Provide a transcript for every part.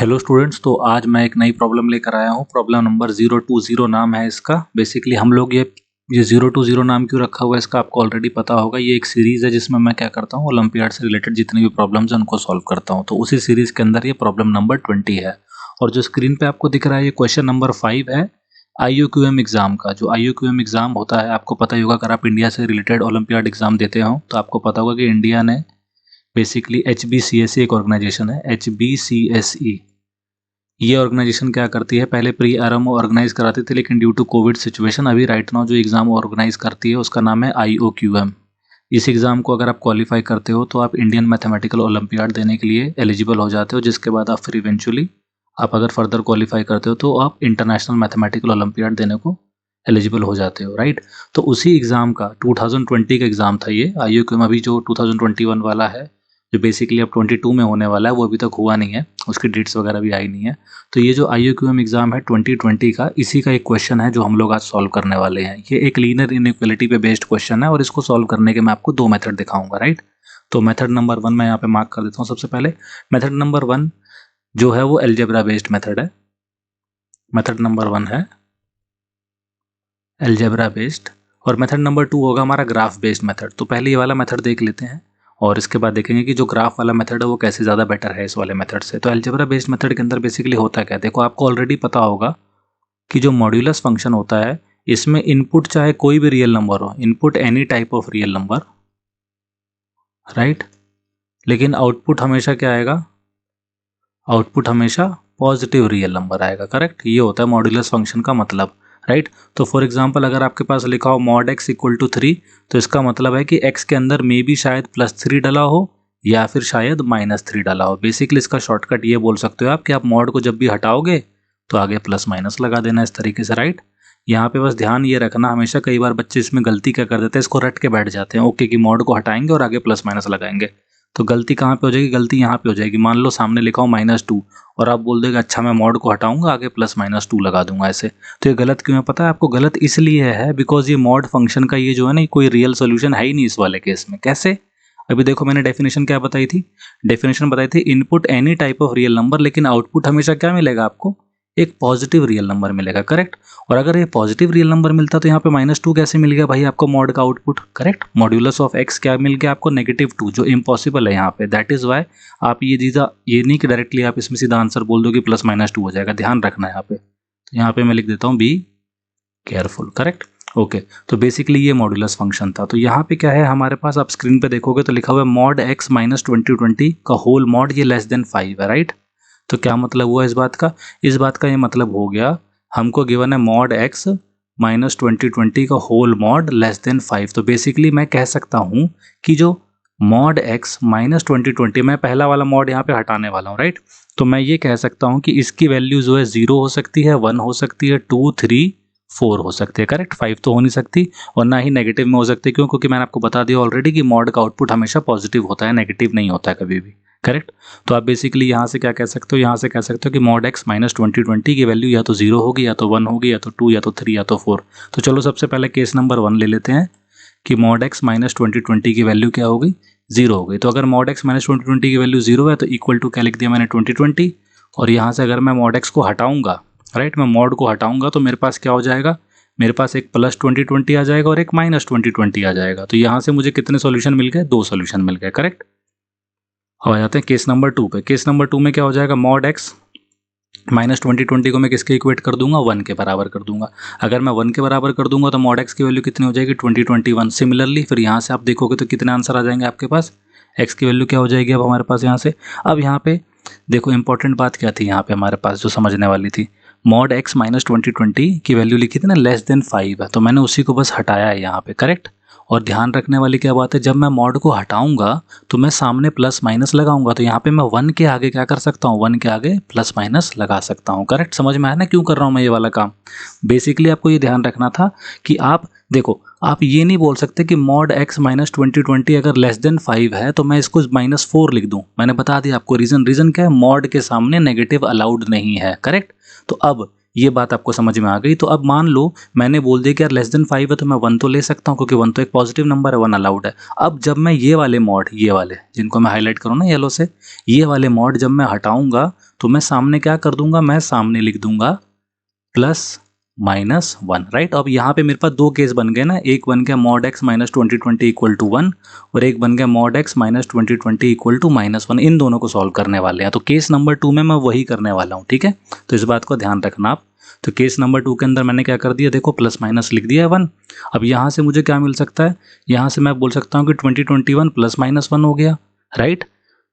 Hello students, तो आज मैं एक नई प्रॉब्लम लेकर आया हूँ। प्रॉब्लम नंबर 020 नाम है इसका। बेसिकली हम लोग ये 020 नाम क्यों रखा हुआ है इसका आपको ऑलरेडी पता होगा। ये एक सीरीज़ है जिसमें मैं क्या करता हूँ, ओलंपियाड से रिलेटेड जितनी भी प्रॉब्लम्स हैं उनको सॉल्व करता हूँ। तो उसी सीरीज़ के अंदर ये प्रॉब्लम नंबर 20 है। और जो स्क्रीन पर आपको दिख रहा है ये क्वेश्चन नंबर 5 है IUQM एग्ज़ाम का। जो IUQM एग्ज़ाम होता है आपको पता ही होगा, अगर आप इंडिया से रिलेटेड ओलंपियाड एग्ज़ाम देते हो तो आपको पता होगा कि इंडिया ने बेसिकली HBCSE एक ऑर्गेनाइजेशन है, HBCSE। ये ऑर्गेनाइजेशन क्या करती है, पहले प्री आरएम ऑर्गेनाइज कराती थी, लेकिन ड्यू टू कोविड सिचुएशन अभी राइट नाउ जो एग्ज़ाम ऑर्गेनाइज करती है उसका नाम है IOQM। इस एग्ज़ाम को अगर आप क्वालिफाई करते हो तो आप इंडियन मैथमेटिकल ओलंपियाड देने के लिए एलिजिबल हो जाते हो, जिसके बाद आप फिर इवेंचुअली आप अगर फर्दर क्वालिफाई करते हो तो आप इंटरनेशनल मैथमेटिकल ओलंपियाड देने को एलिजिबल हो जाते हो, राइट। तो उसी एग्ज़ाम का 2020 का एग्ज़ाम था ये IUQM। अभी जो 2021 वाला है जो बेसिकली अब 22 में होने वाला है वो अभी तक हुआ नहीं है, उसकी डेट्स वगैरह भी आई नहीं है। तो ये जो IUQM एग्ज़ाम है 2020 का, इसी का एक क्वेश्चन है जो हम लोग आज सॉल्व करने वाले हैं। ये एक लीनियर इनइक्वालिटी पे बेस्ड क्वेश्चन है और इसको सॉल्व करने के मैं आपको दो मेथड दिखाऊंगा, राइट। तो मेथड नंबर 1 मैं यहाँ पे मार्क कर देता हूँ। सबसे पहले मेथड नंबर 1 जो है वो एल्जेब्रा बेस्ड मेथड है। मेथड नंबर 1 है एल्जेब्रा बेस्ड और मेथड नंबर 2 होगा हमारा ग्राफ बेस्ड मेथड। तो पहले ये वाला मेथड देख लेते हैं और इसके बाद देखेंगे कि जो ग्राफ वाला मेथड है वो कैसे ज़्यादा बेटर है इस वाले मेथड से। तो अलजेब्रा बेस्ड मेथड के अंदर बेसिकली होता क्या है, देखो आपको ऑलरेडी पता होगा कि जो मॉड्यूलस फंक्शन होता है इसमें इनपुट चाहे कोई भी रियल नंबर हो, input any type of real number, right, लेकिन आउटपुट हमेशा क्या आएगा, आउटपुट हमेशा पॉजिटिव रियल नंबर आएगा, करेक्ट। ये होता है मॉड्यूलस फंक्शन का मतलब, राइट। तो फॉर एग्जांपल अगर आपके पास लिखा हो मॉड x इक्वल टू 3 तो इसका मतलब है कि x के अंदर मे बी शायद +3 डला हो या फिर शायद -3 डला हो। बेसिकली इसका शॉर्टकट ये बोल सकते हो आप कि आप मॉड को जब भी हटाओगे तो आगे प्लस माइनस लगा देना इस तरीके से, राइट। यहाँ पे बस ध्यान ये रखना, हमेशा कई बार बच्चे इसमें गलती क्या कर देते हैं, इसको रट के बैठ जाते हैं ओके कि मॉड को हटाएंगे और आगे प्लस माइनस लगाएंगे। तो गलती कहाँ पे हो जाएगी, गलती यहाँ पे हो जाएगी। मान लो सामने लिखा हो -2 और आप बोल देगा अच्छा मैं मॉड को हटाऊंगा आगे +-2 लगा दूंगा ऐसे। तो ये गलत क्यों है पता है आपको, गलत इसलिए है बिकॉज ये मॉड फंक्शन का ये जो है ना कोई रियल सोल्यूशन है ही नहीं इस वाले केस में। कैसे, अभी देखो मैंने डेफिनेशन क्या बताई थी, डेफिनेशन बताई थी input any type of real number, लेकिन आउटपुट हमेशा क्या मिलेगा आपको, एक पॉजिटिव रियल नंबर मिलेगा, करेक्ट। और अगर ये पॉजिटिव रियल नंबर मिलता तो यहाँ पे -2 कैसे मिल गया भाई आपको मॉड का output, correct. Modulus of x क्या मिल गया आपको, -2, जो इम्पॉसिबल है यहाँ पे। दैट इज वाई आप ये नहीं कि डायरेक्टली आप इसमें सीधा आंसर बोल दो कि +-2 हो जाएगा, ध्यान रखना है यहाँ पे। तो यहाँ पे मैं लिख देता हूँ बी केयरफुल, करेक्ट, ओके। तो बेसिकली ये मॉड्यूलस फंक्शन था। तो यहाँ पे क्या है हमारे पास, आप स्क्रीन पे देखोगे तो लिखा हुआ है मॉड x -2020 का होल मॉड, ये <5 है, राइट। तो क्या मतलब हुआ इस बात का, इस बात का ये मतलब हो गया हमको गिवन है मॉड x -2020 का होल मॉड <5। तो बेसिकली मैं कह सकता हूँ कि जो मॉड x -2020, मैं पहला वाला मॉड यहाँ पे हटाने वाला हूँ, राइट। तो मैं ये कह सकता हूँ कि इसकी वैल्यू जो है 0 हो सकती है, 1 हो सकती है, 2, 3, 4 हो सकती है, करेक्ट। 5 तो हो नहीं सकती और ना ही नेगेटिव में हो सकती है, क्यों, क्योंकि मैंने आपको बता दिया ऑलरेडी कि मॉड का आउटपुट हमेशा पॉजिटिव होता है, नेगेटिव नहीं होता है कभी भी, करेक्ट। तो आप बेसिकली यहाँ से क्या कह सकते हो, यहाँ से कह सकते हो कि मॉड x -2020 की वैल्यू या तो 0 होगी, या तो 1 होगी, या तो 2, या तो 3, या तो 4। तो चलो सबसे पहले केस नंबर 1 ले लेते हैं कि मॉड x -2020 की वैल्यू क्या होगी, 0 हो गई। तो अगर मॉड x -2020 की वैल्यू 0 है तो इक्वल टू क्या लिख दिया मैंने, 2020। और यहाँ से अगर मैं मॉड x को हटाऊंगा, राइट, मैं मॉड को हटाऊंगा तो मेरे पास क्या हो जाएगा, मेरे पास एक +2020 आ जाएगा और एक -2020 आ जाएगा। तो यहाँ से मुझे कितने सॉल्यूशन मिल गए, 2 सॉल्यूशन मिल गए, करेक्ट। अब आ जाते हैं केस नंबर 2 पे। केस नंबर 2 में क्या हो जाएगा, मॉड x -2020 को मैं किसके इक्वेट कर दूंगा, 1 के बराबर कर दूंगा। अगर मैं 1 के बराबर कर दूंगा तो मॉड x की वैल्यू कितनी हो जाएगी, 2021। सिमिलरली फिर यहाँ से आप देखोगे तो कितने आंसर आ जाएंगे आपके पास, x की वैल्यू क्या हो जाएगी अब हमारे पास यहाँ से। अब यहाँ पे देखो इंपॉर्टेंट बात क्या थी यहाँ पे हमारे पास जो समझने वाली थी, मॉड x -2020 की वैल्यू लिखी थी ना <5 है, तो मैंने उसी को बस हटाया है यहाँ पे, करेक्ट। और ध्यान रखने वाली क्या बात है, जब मैं मॉड को हटाऊंगा तो मैं सामने प्लस माइनस लगाऊंगा, तो यहाँ पे मैं 1 के आगे क्या कर सकता हूँ, 1 के आगे प्लस माइनस लगा सकता हूँ, करेक्ट। समझ में आया ना क्यों कर रहा हूँ मैं ये वाला काम। बेसिकली आपको ये ध्यान रखना था कि आप देखो, आप ये नहीं बोल सकते कि मॉड x -2020 अगर <5 है तो मैं इसको -4 लिख दूं। मैंने बता दिया आपको रीजन क्या है, मॉड के सामने नेगेटिव अलाउड नहीं है, करेक्ट। तो अब ये बात आपको समझ में आ गई। तो अब मान लो मैंने बोल दिया कि यार लेस देन 5 है तो मैं 1 तो ले सकता हूँ, क्योंकि 1 तो एक पॉजिटिव नंबर है, 1 अलाउड है। अब जब मैं ये वाले मॉड, ये वाले जिनको मैं हाईलाइट करूँ ना येलो से, ये वाले मॉड जब मैं हटाऊंगा तो मैं सामने क्या कर दूंगा, मैं सामने लिख दूंगा +-1, राइट। अब यहाँ पे मेरे पास दो केस बन गए ना, एक बन गया mod x -2020 इक्वल टू 1 और एक बन गया mod x -2020 इक्वल टू -1। इन दोनों को सॉल्व करने वाले हैं। तो केस नंबर 2 में मैं वही करने वाला हूँ, ठीक है। तो इस बात को ध्यान रखना आप। तो केस नंबर 2 के अंदर मैंने क्या कर दिया, देखो प्लस माइनस लिख दिया है 1। अब यहाँ से मुझे क्या मिल सकता है, यहाँ से मैं बोल सकता हूँ कि 2021 +-1 हो गया, राइट।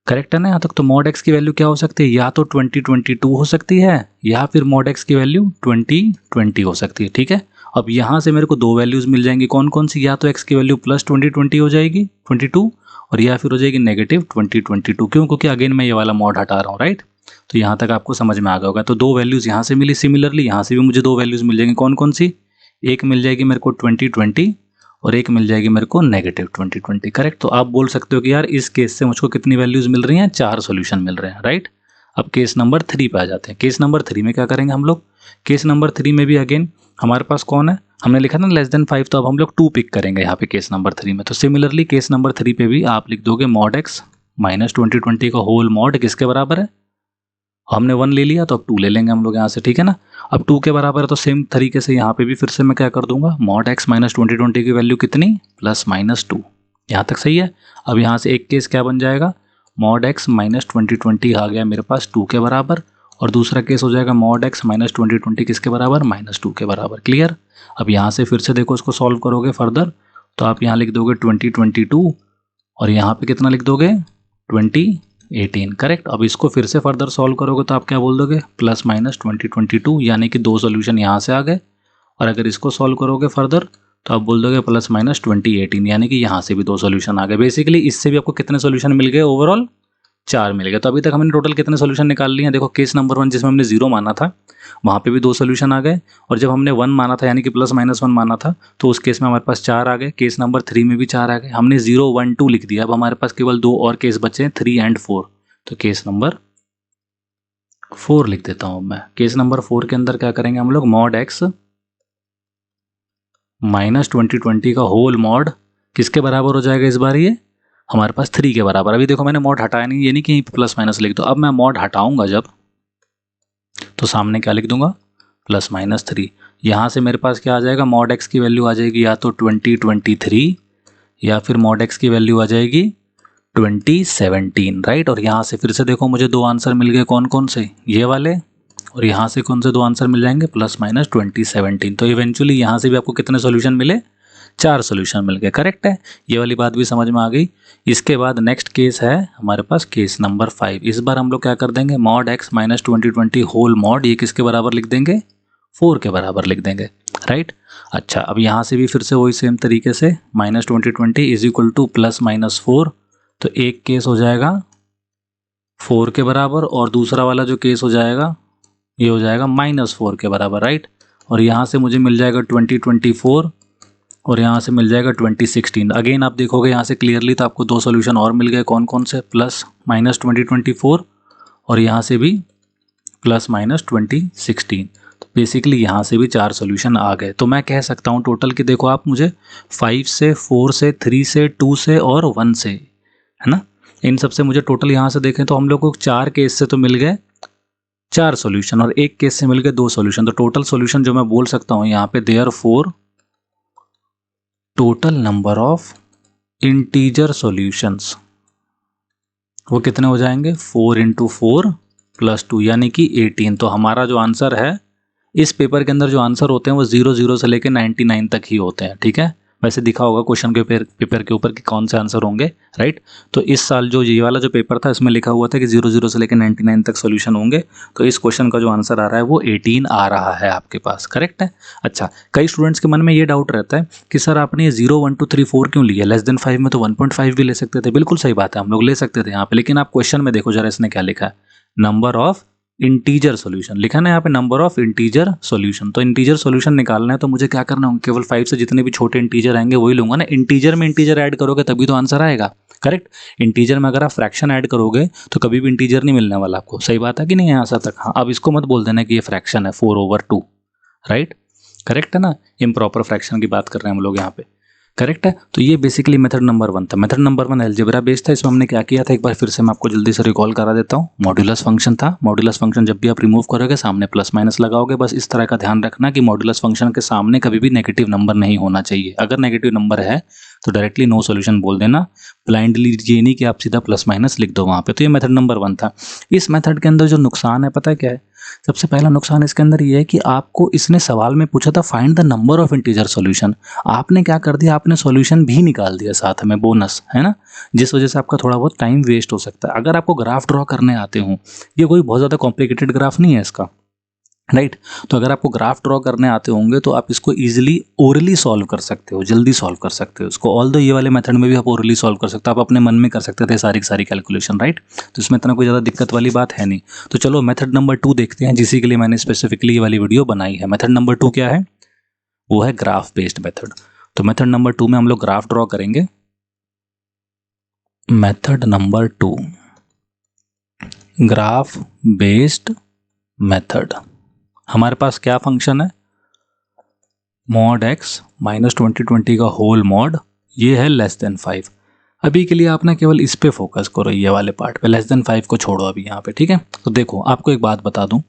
करेक्ट है ना यहाँ तक। तो mod x की वैल्यू क्या हो सकती है, या तो 2022 हो सकती है या फिर mod x की वैल्यू 2020 हो सकती है, ठीक है। अब यहाँ से मेरे को दो वैल्यूज मिल जाएंगी, कौन कौन सी, या तो x की वैल्यू +2020 हो जाएगी 22 और या फिर हो जाएगी -2022। क्यों, क्योंकि अगेन मैं ये वाला मॉड हटा रहा हूँ, राइट। तो यहाँ तक आपको समझ में आ गया होगा। तो दो वैल्यूज यहाँ से मिली, सिमिलरली यहाँ से भी मुझे दो वैल्यूज मिल जाएंगी, कौन कौन सी, एक मिल जाएगी मेरे को 2020 और एक मिल जाएगी मेरे को -2020, करेक्ट। तो आप बोल सकते हो कि यार इस केस से मुझको कितनी वैल्यूज मिल रही हैं, 4 सॉल्यूशन मिल रहे हैं, राइट। अब केस नंबर 3 पे आ जाते हैं। केस नंबर 3 में क्या करेंगे हम लोग, केस नंबर 3 में भी अगेन हमारे पास कौन है, हमने लिखा ना लेस देन 5, तो अब हम लोग 2 पिक करेंगे यहाँ पे केस नंबर 3 में। तो सिमिलरली केस नंबर 3 पे भी आप लिख दोगे mod x -2020 का होल मॉड किसके बराबर है, हमने 1 ले लिया तो अब 2 ले लेंगे हम लोग यहाँ से, ठीक है ना। अब 2 के बराबर है तो सेम तरीके से यहाँ पे भी फिर से मैं क्या कर दूंगा, mod x -2020 की वैल्यू कितनी, +-2। यहाँ तक सही है। अब यहाँ से एक केस क्या बन जाएगा, mod x -2020 आ गया मेरे पास 2 के बराबर और दूसरा केस हो जाएगा mod x -2020 किसके बराबर, -2 के बराबर। क्लियर। अब यहाँ से फिर से देखो इसको सॉल्व करोगे फर्दर तो आप यहाँ लिख दोगे 2022 और यहाँ पे कितना लिख दोगे 2018, करेक्ट। अब इसको फिर से फर्दर सॉल्व करोगे तो आप क्या बोल दोगे, +-2022, यानी कि दो सॉल्यूशन यहाँ से आ गए। और अगर इसको सॉल्व करोगे फर्दर तो आप बोल दोगे +-2018, यानी कि यहाँ से भी दो सॉल्यूशन आ गए। बेसिकली इससे भी आपको कितने सॉल्यूशन मिल गए, ओवरऑल 4 मिल गए। तो अभी तक हमने टोटल कितने सॉल्यूशन निकाल लिए हैं, देखो केस नंबर 1 जिसमें हमने 0 माना था वहाँ पे भी दो सॉल्यूशन आ गए, और जब हमने 1 माना था यानी कि +-1 माना था तो उस केस में हमारे पास 4 आ गए। केस नंबर 3 में भी 4 आ गए। हमने 0, 1, 2 लिख दिया। अब हमारे पास केवल दो और केस बचे हैं, 3 एंड 4। तो केस नंबर 4 लिख देता हूँ मैं। केस नंबर 4 के अंदर क्या करेंगे हम लोग, mod x -2020 का होल मॉड किसके बराबर हो जाएगा इस बार, ये हमारे पास 3 के बराबर। अभी देखो मैंने मॉड हटाया नहीं, ये नहीं कि प्लस माइनस लिख दो। अब मैं मॉड हटाऊंगा जब, तो सामने क्या लिख दूंगा, +-3। यहाँ से मेरे पास क्या आ जाएगा, mod x की वैल्यू आ जाएगी या तो 2023 या फिर mod x की वैल्यू आ जाएगी 2017, राइट। और यहाँ से फिर से देखो मुझे दो आंसर मिल गए, कौन कौन से, ये वाले, और यहाँ से कौन से दो आंसर मिल जाएंगे, +-2017। तो इवेंचुअली यहाँ से भी आपको कितने सॉल्यूशन मिले, 4 सॉल्यूशन मिल गए, करेक्ट है। ये वाली बात भी समझ में आ गई। इसके बाद नेक्स्ट केस है हमारे पास केस नंबर 5। इस बार हम लोग क्या कर देंगे, mod x -2020 होल मॉड ये किसके बराबर लिख देंगे, 4 के बराबर लिख देंगे, राइट। अच्छा, अब यहाँ से भी फिर से वही सेम तरीके से -2020 इज इक्वल टू +-4। तो एक केस हो जाएगा 4 के बराबर और दूसरा वाला जो केस हो जाएगा ये हो जाएगा -4 के बराबर, राइट। और यहाँ से मुझे मिल जाएगा 2024 और यहाँ से मिल जाएगा 2016। अगेन आप देखोगे यहाँ से क्लियरली तो आपको दो सॉल्यूशन और मिल गए, कौन कौन से, +-2024 और यहाँ से भी +-2016। तो बेसिकली यहाँ से भी 4 सॉल्यूशन आ गए। तो मैं कह सकता हूँ टोटल कि देखो आप मुझे 5 से, 4 से, 3 से, 2 से और 1 से, है ना, इन सब से मुझे टोटल यहाँ से देखें तो हम लोग को 4 केस से तो मिल गए 4 सॉल्यूशन और एक केस से मिल गए 2 सॉल्यूशन। तो टोटल सॉल्यूशन जो मैं बोल सकता हूँ यहाँ पे, therefore total number of integer solutions वो कितने हो जाएंगे, 4 × 4 + 2 यानी कि 18। तो हमारा जो आंसर है इस पेपर के अंदर जो आंसर होते हैं वो 00 से लेकर 99 तक ही होते हैं, ठीक है। वैसे दिखा होगा क्वेश्चन के पेपर के ऊपर कि कौन से आंसर होंगे, राइट। तो इस साल जो ये वाला जो पेपर था इसमें लिखा हुआ था कि 00 से लेकर 99 तक सॉल्यूशन होंगे। तो इस क्वेश्चन का जो आंसर आ रहा है वो 18 आ रहा है आपके पास, करेक्ट है। अच्छा, कई स्टूडेंट्स के मन में ये डाउट रहता है कि सर आपने ये 0, 1, 2, 3, 4 क्यों लिया, लेस देन 5 में तो 1.5 भी ले सकते थे। बिल्कुल सही बात है, हम लोग ले सकते थे यहाँ पे, लेकिन आप क्वेश्चन में देखो जरा इसने क्या लिखा है, नंबर ऑफ इंटीजर सॉल्यूशन लिखा ना यहाँ पे, नंबर ऑफ इंटीजर सॉल्यूशन। तो इंटीजर सॉल्यूशन निकालना है तो मुझे क्या करना होगा, केवल 5 से जितने भी छोटे इंटीजर आएंगे वही लूंगा ना। इंटीजर में इंटीजर ऐड करोगे तभी तो आंसर आएगा। करेक्ट। इंटीजर में अगर आप फ्रैक्शन ऐड करोगे तो कभी भी इंटीजर नहीं मिलने वाला आपको, सही बात है कि नहीं यहाँ से तक। हाँ, अब इसको मत बोल देना कि ये फ्रैक्शन है 4/2, राइट, करेक्ट है ना। इम्प्रॉपर फ्रैक्शन की बात कर रहे हैं हम लोग यहाँ पे, करेक्ट है। तो ये बेसिकली मेथड नंबर 1 था। मेथड नंबर 1 अलजेब्रा बेस्ड था। इसमें हमने क्या किया था, एक बार फिर से मैं आपको जल्दी से रिकॉल करा देता हूँ। मॉड्यूलस फंक्शन था। मॉड्यूलस फंक्शन जब भी आप रिमूव करोगे सामने प्लस माइनस लगाओगे, बस इस तरह का ध्यान रखना कि मॉड्यूलस फंक्शन के सामने कभी भी नेगेटिव नंबर नहीं होना चाहिए। अगर नेगेटिव नंबर है तो डायरेक्टली नो सॉल्यूशन बोल देना, ब्लाइंडली ये नहीं कि आप सीधा प्लस माइनस लिख दो वहाँ पे। तो ये मेथड नंबर 1 था। इस मेथड के अंदर जो नुकसान है पता है क्या है, सबसे पहला नुकसान इसके अंदर ये है कि आपको इसने सवाल में पूछा था find the number of integer solution, आपने क्या कर दिया, आपने सॉल्यूशन भी निकाल दिया साथ में, बोनस है ना, जिस वजह से आपका थोड़ा बहुत टाइम वेस्ट हो सकता है। अगर आपको ग्राफ ड्रॉ करने आते हो, ये कोई बहुत ज़्यादा कॉम्प्लिकेटेड ग्राफ नहीं है इसका, राइट। तो अगर आपको ग्राफ ड्रॉ करने आते होंगे तो आप इसको इजीली ओरली सॉल्व कर सकते हो, जल्दी सॉल्व कर सकते हो इसको। ऑल दो ये वाले मेथड में भी आप ओरली सॉल्व कर सकते हो, आप अपने मन में कर सकते थे सारी की सारी कैलकुलेशन, राइट। तो इसमें इतना कोई ज़्यादा दिक्कत वाली बात है नहीं। तो चलो मेथड नंबर 2 देखते हैं, जिसी के लिए मैंने स्पेसिफिकली ये वाली वीडियो बनाई है। मेथड नंबर 2 क्या है, वो है ग्राफ बेस्ड मेथड। तो मेथड नंबर 2 में हम लोग ग्राफ ड्रॉ करेंगे। Method number 2 graph based method. हमारे पास क्या फंक्शन है, मॉड एक्स माइनस 2020 का होल मॉड, ये है लेस देन 5। अभी के लिए आप ना केवल इस पे फोकस करो, ये वाले पार्ट पे, लेस देन 5 को छोड़ो अभी यहाँ पे, ठीक है। तो देखो आपको एक बात बता दूं,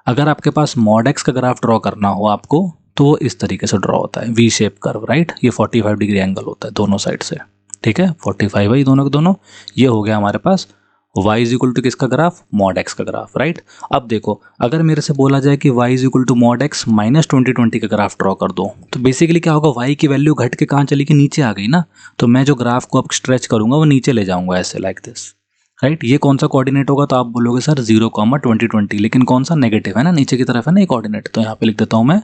अगर आपके पास मॉड एक्स का ग्राफ ड्रॉ करना हो आपको, तो वो इस तरीके से ड्रॉ होता है, वी शेप कर्व, राइट। ये 45 डिग्री एंगल होता है दोनों साइड से, ठीक है, 45 है दोनों के दोनों। ये हो गया हमारे पास y इज इक्वल टू किसका ग्राफ, मॉड x का ग्राफ, राइट। अब देखो अगर मेरे से बोला जाए कि y is equal to mod x minus 2020 का ग्राफ ड्रॉ कर दो, तो बेसिकली क्या होगा, y की वैल्यू घट के कहाँ चली गई, नीचे आ गई ना। तो मैं जो ग्राफ को अब स्ट्रेच करूंगा वो नीचे ले जाऊंगा ऐसे, लाइक दिस, राइट। ये कौन सा कोऑर्डिनेट होगा, तो आप बोलोगे सर 0,2020, लेकिन कौन सा, नेगेटिव है ना, नीचे की तरफ है ना ये कोऑर्डिनेट। तो यहाँ पे लिख देता हूँ मैं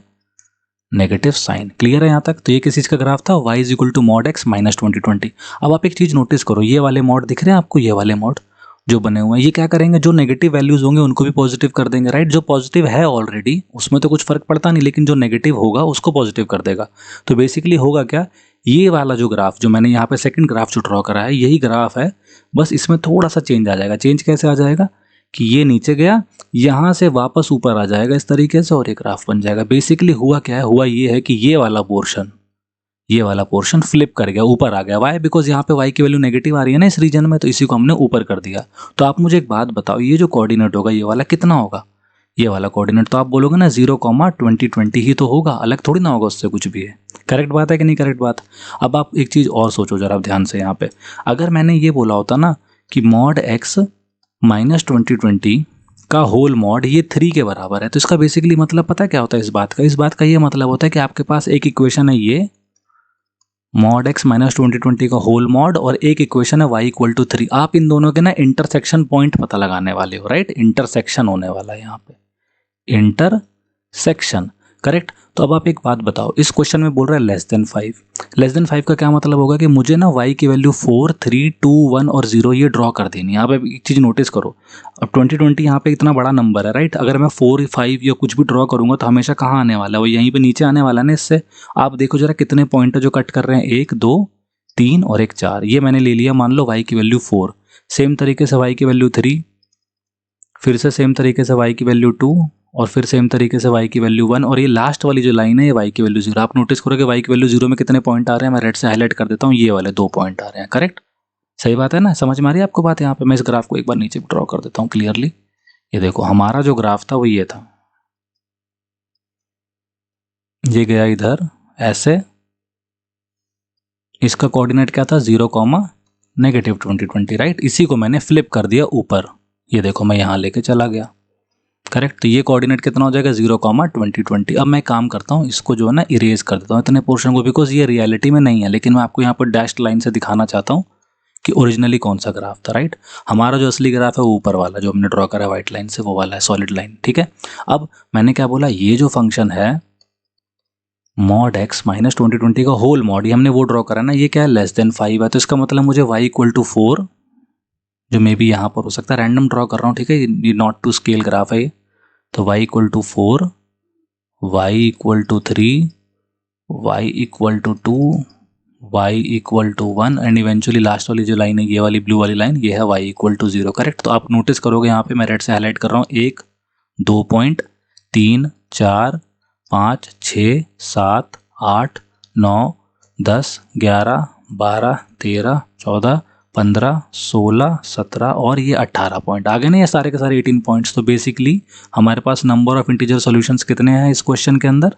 नेगेटिव साइन। क्लियर है यहाँ तक। तो ये किस चीज़ का ग्राफ था, y is equal to mod x minus 2020। अब आप एक चीज़ नोटिस करो, ये वाले मॉड दिख रहे हैं आपको, ये वाले मॉड जो बने हुए हैं, ये क्या करेंगे, जो नेगेटिव वैल्यूज होंगे उनको भी पॉजिटिव कर देंगे, राइट। जो पॉजिटिव है ऑलरेडी उसमें तो कुछ फर्क पड़ता नहीं, लेकिन जो नेगेटिव होगा उसको पॉजिटिव कर देगा। तो बेसिकली होगा क्या, ये वाला जो ग्राफ जो मैंने यहाँ पे सेकंड ग्राफ जो ड्रॉ करा है, यही ग्राफ है, बस इसमें थोड़ा सा चेंज आ जाएगा। चेंज कैसे आ जाएगा कि ये नीचे गया, यहाँ से वापस ऊपर आ जाएगा इस तरीके से, और ये ग्राफ बन जाएगा। बेसिकली हुआ क्या है, हुआ ये है कि ये वाला पोर्शन फ्लिप कर गया, ऊपर आ गया। वाई, बिकॉज यहाँ पे वाई की वैल्यू नेगेटिव आ रही है ना इस रीजन में, तो इसी को हमने ऊपर कर दिया। तो आप मुझे एक बात बताओ, ये जो कोऑर्डिनेट होगा ये वाला कितना होगा, ये वाला कोऑर्डिनेट, तो आप बोलोगे ना 0,2020 ही तो होगा, अलग थोड़ी ना होगा उससे कुछ भी है। करेक्ट बात है कि नहीं करेक्ट बात। अब आप एक चीज़ और सोचो जरा ध्यान से यहाँ पे, अगर मैंने ये बोला होता ना कि मॉड एक्स माइनस 2020 का होल मॉड ये 3 के बराबर है, तो इसका बेसिकली मतलब पता है क्या होता है इस बात का, इस बात का ये मतलब होता है कि आपके पास एक इक्वेशन है ये मॉड एक्स माइनस 2020 का होल मॉड, और एक इक्वेशन है y इक्वल टू 3। आप इन दोनों के ना इंटरसेक्शन पॉइंट पता लगाने वाले हो, राइट। इंटरसेक्शन होने वाला है यहाँ पे, इंटरसेक्शन, करेक्ट। तो अब आप एक बात बताओ, इस क्वेश्चन में बोल रहा है लेस देन 5। लेस देन 5 का क्या मतलब होगा कि मुझे ना y की वैल्यू 4, 3, 2, 1 और 0 ये ड्रॉ कर देनी है। यहाँ पे एक चीज़ नोटिस करो, अब 2020 यहाँ पे इतना बड़ा नंबर है, राइट। अगर मैं 4, 5 या कुछ भी ड्रॉ करूँगा तो हमेशा कहाँ आने वाला है, वो यहीं पे नीचे आने वाला है ना इससे। आप देखो जरा कितने पॉइंट जो कट कर रहे हैं, 1, 2, 3 और 1, 4। ये मैंने ले लिया, मान लो y की वैल्यू 4, सेम तरीके से y की वैल्यू 3, फिर से सेम तरीके से y की वैल्यू 2, और फिर सेम तरीके से y की वैल्यू 1, और ये लास्ट वाली जो लाइन है ये y की वैल्यू 0। आप नोटिस करोगे y की वैल्यू 0 में कितने पॉइंट आ रहे हैं, मैं रेड से हाईलाइट कर देता हूँ, ये वाले 2 पॉइंट आ रहे हैं, करेक्ट। सही बात है ना, समझ में आ रही है आपको बात। यहाँ पे मैं इस ग्राफ को एक बार नीचे ड्रॉ कर देता हूँ क्लियरली। ये देखो हमारा जो ग्राफ था वो ये था, ये गया इधर ऐसे, इसका कोऑर्डिनेट क्या था 0,-2020, राइट। इसी को मैंने फ्लिप कर दिया ऊपर, ये देखो मैं यहाँ लेके चला गया, करेक्ट। तो ये कोऑर्डिनेट कितना हो जाएगा 0,2020। अब मैं काम करता हूँ, इसको जो है ना इरेज कर देता हूँ इतने पोर्शन को, बिकॉज ये रियलिटी में नहीं है, लेकिन मैं आपको यहाँ पर डैश्ड लाइन से दिखाना चाहता हूँ कि ओरिजिनली कौन सा ग्राफ था, राइट। हमारा जो असली ग्राफ है वो ऊपर वाला जो हमने ड्रॉ करा है व्हाइट लाइन से, वो वाला है, सॉलिड लाइन, ठीक है। अब मैंने क्या बोला, ये जो फंक्शन है मॉड एक्स माइनस 2020 का होल मॉड, ये हमने वो ड्रॉ करा ना, ये क्या है लेस देन 5 है। तो इसका मतलब मुझे y इक्वल टू 4, जो मे बी यहाँ पर हो सकता है, रैंडम ड्रॉ कर रहा हूँ, ठीक है, ये नॉट टू स्केल ग्राफ है ये। तो y equal to 4, y equal to 3, y equal to 2, y equal to 1 and eventually last वाली जो लाइन है, ये वाली ब्लू वाली लाइन, ये है y इक्वल टू 0, करेक्ट। तो आप नोटिस करोगे यहाँ पे मैं रेड से हाईलाइट कर रहा हूँ 1, 2 पॉइंट, 3, 4, 5, 6, 7, 8, 9, 10, 11, 12, 13, 14, 15, 16, 17 और ये 18 पॉइंट आ गए ना, ये सारे के सारे 18 पॉइंट्स। तो बेसिकली हमारे पास नंबर ऑफ इंटीजर सॉल्यूशंस कितने हैं इस क्वेश्चन के अंदर,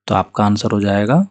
तो आपका आंसर हो जाएगा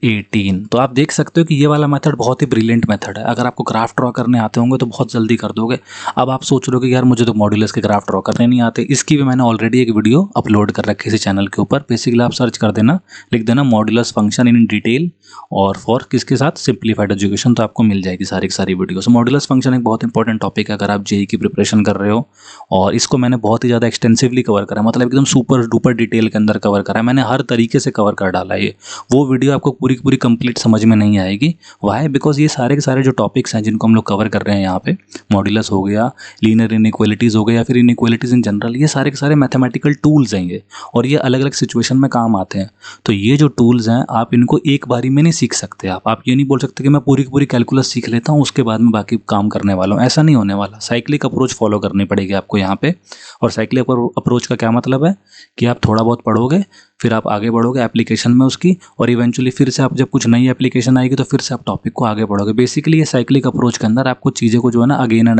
18। तो आप देख सकते हो कि ये वाला मेथड बहुत ही ब्रिलियंट मेथड है। अगर आपको ग्राफ ड्रॉ करने आते होंगे तो बहुत जल्दी कर दोगे। अब आप सोच रहे हो कि यार मुझे तो मॉड्यूलस के ग्राफ ड्रॉ करने नहीं आते, इसकी भी मैंने ऑलरेडी एक वीडियो अपलोड कर रखी है इसी चैनल के ऊपर। बेसिकली आप सर्च कर देना, लिख देना मॉड्यूलस फंक्शन इन डिटेल और फॉर किसके साथ, सिंप्लीफाइड एजुकेशन, तो आपको मिल जाएगी सारी की सारी वीडियो। सो मॉड्यूलस फंक्शन एक बहुत इंपॉर्टेंट टॉपिक है अगर आप जेई की प्रिपरेशन कर रहे हो, और इसको मैंने बहुत ही ज़्यादा एक्सटेंसिवली कवर करा है, मतलब एकदम सुपर डुपर डिटेल के अंदर कवर करा है मैंने, हर तरीके से कवर कर डाला है ये। वो वीडियो आपको पूरी की पूरी कंप्लीट समझ में नहीं आएगी। वाई? बिकॉज ये सारे के सारे जो टॉपिक्स हैं जिनको हम लोग कवर कर रहे हैं यहाँ पे, मॉड्यूलस हो गया, लीनियर इनइक्वालिटीज हो गया, या फिर इनइक्वालिटीज इन जनरल, ये सारे के सारे मैथमेटिकल टूल्स हैं ये, और ये अलग अलग सिचुएशन में काम आते हैं। तो ये जो टूल्स हैं आप इनको एक बारी में नहीं सीख सकते। आप ये नहीं बोल सकते कि मैं पूरी की पूरी कैलकुलस सीख लेता हूँ उसके बाद में बाकी काम करने वाला हूँ, ऐसा नहीं होने वाला। साइक्लिक अप्रोच फॉलो करनी पड़ेगी आपको यहाँ पे। और साइक्लिक अप्रोच का क्या मतलब है कि आप थोड़ा बहुत पढ़ोगे, फिर आप आगे बढ़ोगे एप्लीकेशन में उसकी, और इवेंचुअली फिर से आप जब कुछ नई एप्लीकेशन आएगी तो फिर से आप टॉपिक को आगे बढ़ोगे। बेसिकली ये साइक्लिक अप्रोच के अंदर आपको चीज़ें को जो है ना अगेन एंड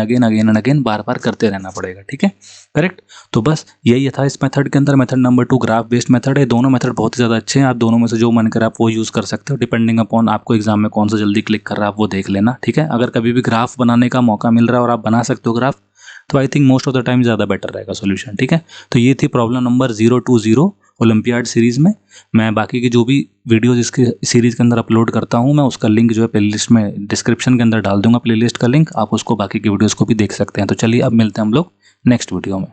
अगेन बार बार करते रहना पड़ेगा, ठीक है, करेक्ट। तो बस यही था इस मेथड के अंदर। Method number 2 graph based method है। दोनों मेथड बहुत ही ज़्यादा अच्छे हैं, आप दोनों में से जो मन करे आप वो यूज़ कर सकते हो, डिपेंडिंग अपॉन आपको एग्जाम में कौन सा जल्दी क्लिक कर रहा है आप वो देख लेना, ठीक है। अगर कभी भी ग्राफ बनाने का मौका मिल रहा है और आप बना सकते हो ग्राफ, तो I think most of the time ज़्यादा बेटर रहेगा सोल्यूशन, ठीक है। तो ये थी प्रॉब्लम नंबर 020 ओलंपियाड सीरीज़ में। मैं बाकी की जो भी वीडियोज़ इसके सीरीज़ के अंदर अपलोड करता हूँ, मैं उसका लिंक जो है प्लेलिस्ट में डिस्क्रिप्शन के अंदर डाल दूंगा, प्लेलिस्ट का लिंक, आप उसको बाकी की वीडियोज़ को भी देख सकते हैं। तो चलिए अब मिलते हैं हम लोग नेक्स्ट वीडियो में।